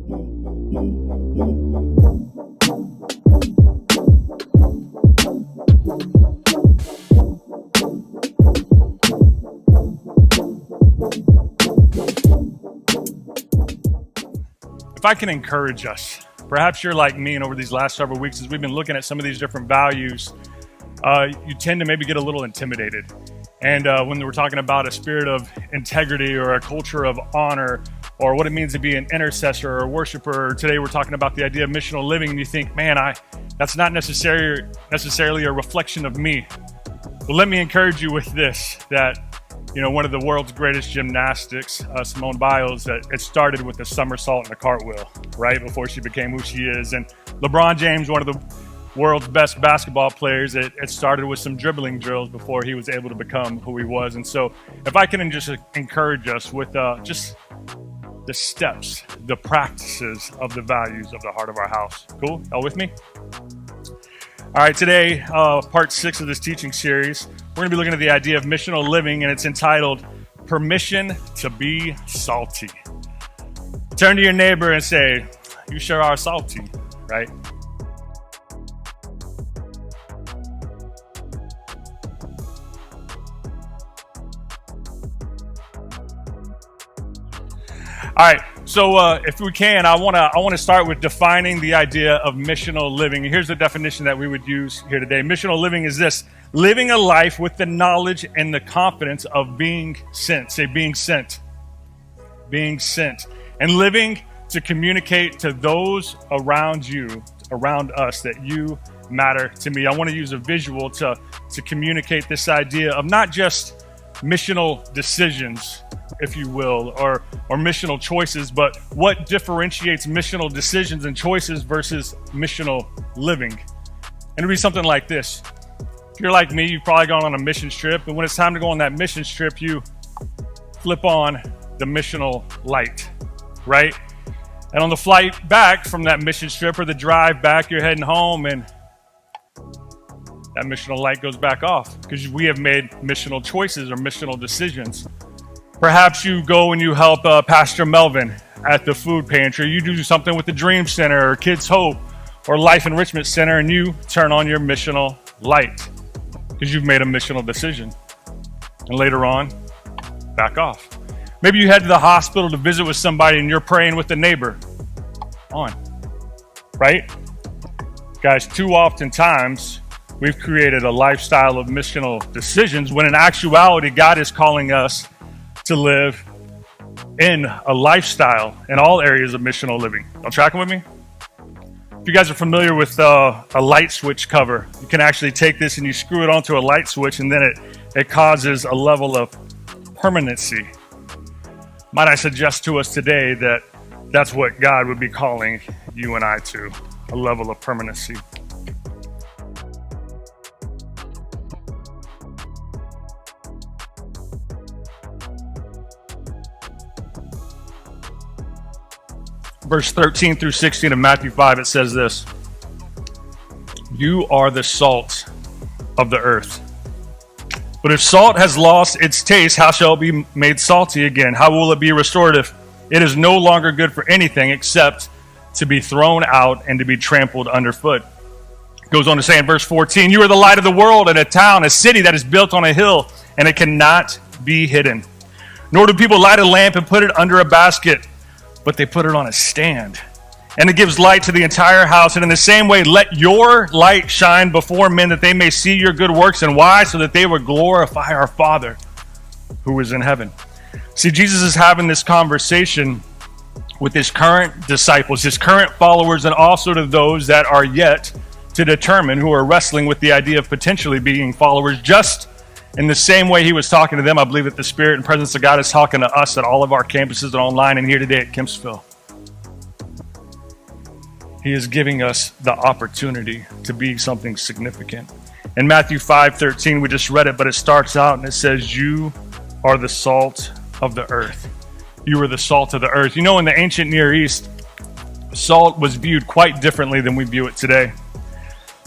If I can encourage us, perhaps you're like me, and over these last several weeks, as we've been looking at some of these different values, you tend to maybe get a little intimidated. And when we're talking about a spirit of integrity or a culture of honor, or what it means to be an intercessor or a worshiper, or today we're talking about the idea of missional living, and you think, man, that's not necessarily a reflection of me. Well, let me encourage you with this, that one of the world's greatest gymnastics, Simone Biles, that it started with a somersault and a cartwheel, right, before she became who she is. And LeBron James, one of the world's best basketball players, it started with some dribbling drills before he was able to become who he was. And so if I can just encourage us with just the steps, the practices of the values of the heart of our house. Cool? Y'all with me? All right, today, part 6 of this teaching series, we're going to be looking at the idea of missional living, and it's entitled Permission to be Salty. Turn to your neighbor and say, you sure are salty, right? All right, so if we can, I want to start with defining the idea of missional living. And here's the definition that we would use here today. Missional living is this: living a life with the knowledge and the confidence of being sent. Say, being sent. Being sent. And living to communicate to those around you, around us, that you matter to me. I want to use a visual to communicate this idea of not just missional decisions, if you will, or missional choices, but what differentiates missional decisions and choices versus missional living. And it'd be something like this. If you're like me, you've probably gone on a mission trip, and when it's time to go on that mission trip, you flip on the missional light, right? And on the flight back from that mission trip, or the drive back, you're heading home, and that missional light goes back off because we have made missional choices or missional decisions. Perhaps you go and you help Pastor Melvin at the food pantry. You do something with the Dream Center or Kids Hope or Life Enrichment Center, and you turn on your missional light because you've made a missional decision. And later on, back off. Maybe you head to the hospital to visit with somebody and you're praying with the neighbor. On. Right? Guys, too often times we've created a lifestyle of missional decisions when in actuality God is calling us to live in a lifestyle in all areas of missional living. Y'all tracking with me? If you guys are familiar with a light switch cover, you can actually take this and you screw it onto a light switch, and then it causes a level of permanency. Might I suggest to us today that that's what God would be calling you and I to, a level of permanency. Verse 13 through 16 of Matthew 5, it says this: You are the salt of the earth. But if salt has lost its taste, how shall it be made salty again? How will it be restored if it is no longer good for anything except to be thrown out and to be trampled underfoot? It goes on to say in verse 14, You are the light of the world, and a city that is built on a hill, and it cannot be hidden. Nor do people light a lamp and put it under a basket, but they put it on a stand, and it gives light to the entire house. And in the same way, let your light shine before men, that they may see your good works. And why? So that they would glorify our Father who is in heaven. See, Jesus is having this conversation with his current disciples, his current followers, and also to those that are yet to determine, who are wrestling with the idea of potentially being followers. Just in the same way he was talking to them, I believe that the Spirit and presence of God is talking to us at all of our campuses and online and here today at Kempsville. He is giving us the opportunity to be something significant. In Matthew 5:13, we just read it, but it starts out and it says, You are the salt of the earth. You are the salt of the earth. You know, in the ancient Near East, salt was viewed quite differently than we view it today.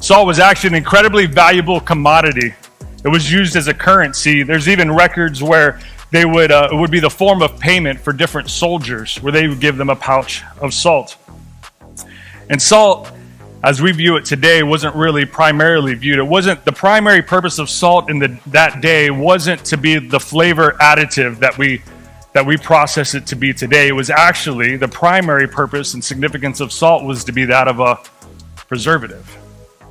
Salt was actually an incredibly valuable commodity. It was used as a currency. There's even records where it would be the form of payment for different soldiers, where they would give them a pouch of salt. And salt, as we view it today, wasn't really primarily viewed. It wasn't the primary purpose of salt in that day wasn't to be the flavor additive that we process it to be today. It was actually the primary purpose and significance of salt was to be that of a preservative,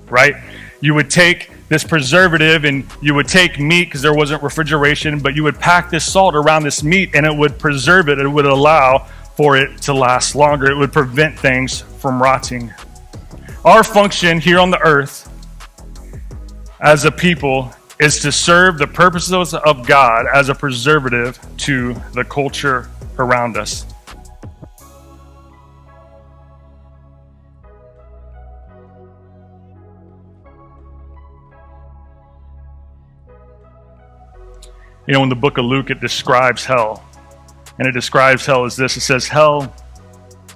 right? You would take this preservative and you would take meat, because there wasn't refrigeration, but you would pack this salt around this meat and it would preserve it. It would allow for it to last longer. It would prevent things from rotting. Our function here on the earth as a people is to serve the purposes of God as a preservative to the culture around us. You know, in the book of Luke, it describes hell. And it describes hell as this. It says, hell,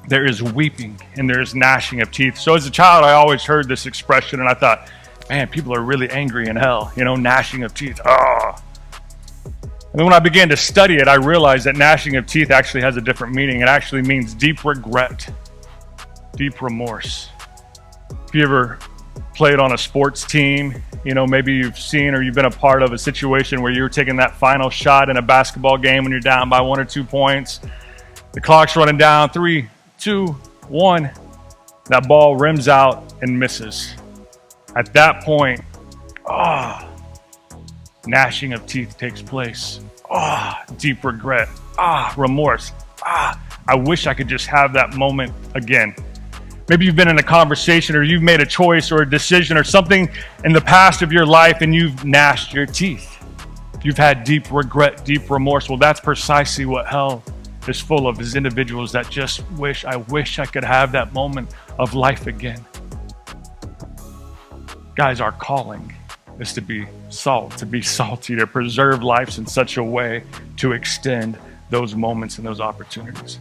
there is weeping and there is gnashing of teeth. So as a child, I always heard this expression and I thought, man, people are really angry in hell. You know, gnashing of teeth. Ah. And then when I began to study it, I realized that gnashing of teeth actually has a different meaning. It actually means deep regret, deep remorse. If you ever played on a sports team, you know, maybe you've seen or you've been a part of a situation where you're taking that final shot in a basketball game when you're down by 1 or 2 points. The clock's running down, 3, 2, 1. That ball rims out and misses. At that point, gnashing of teeth takes place. Deep regret. Remorse. I wish I could just have that moment again. Maybe you've been in a conversation or you've made a choice or a decision or something in the past of your life and you've gnashed your teeth. You've had deep regret, deep remorse. Well, that's precisely what hell is full of, is individuals that just I wish I could have that moment of life again. Guys, our calling is to be salt, to be salty, to preserve lives in such a way to extend those moments and those opportunities.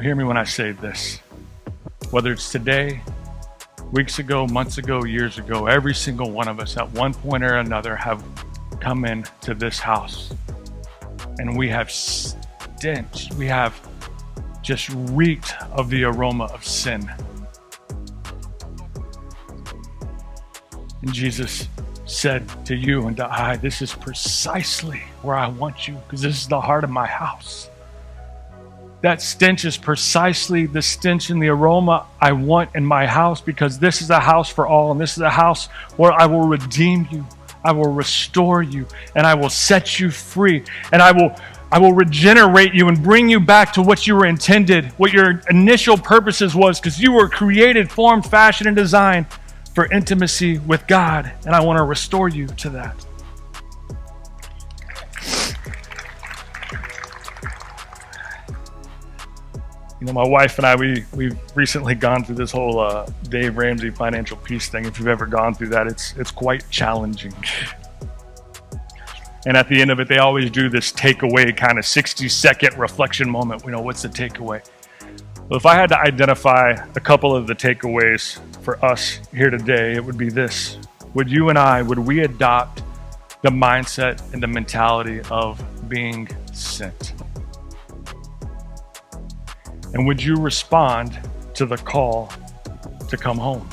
Hear me when I say this. Whether it's today, weeks ago, months ago, years ago, every single one of us at one point or another have come into this house and we have stench. We have just reeked of the aroma of sin. And Jesus said to you and to I, this is precisely where I want you, because this is the heart of my house. That stench is precisely the stench and the aroma I want in my house, because this is a house for all, and this is a house where I will redeem you, I will restore you, and I will set you free, and I will regenerate you and bring you back to what you were intended, what your initial purposes was, because you were created, formed, fashioned, and designed for intimacy with God, and I want to restore you to that. You know, my wife and I, we've recently gone through this whole Dave Ramsey financial peace thing. If you've ever gone through that, it's quite challenging. And at the end of it, they always do this takeaway kind of 60-second reflection moment. You know, what's the takeaway? Well, if I had to identify a couple of the takeaways for us here today, it would be this. Would we adopt the mindset and the mentality of being sent? And would you respond to the call to come home?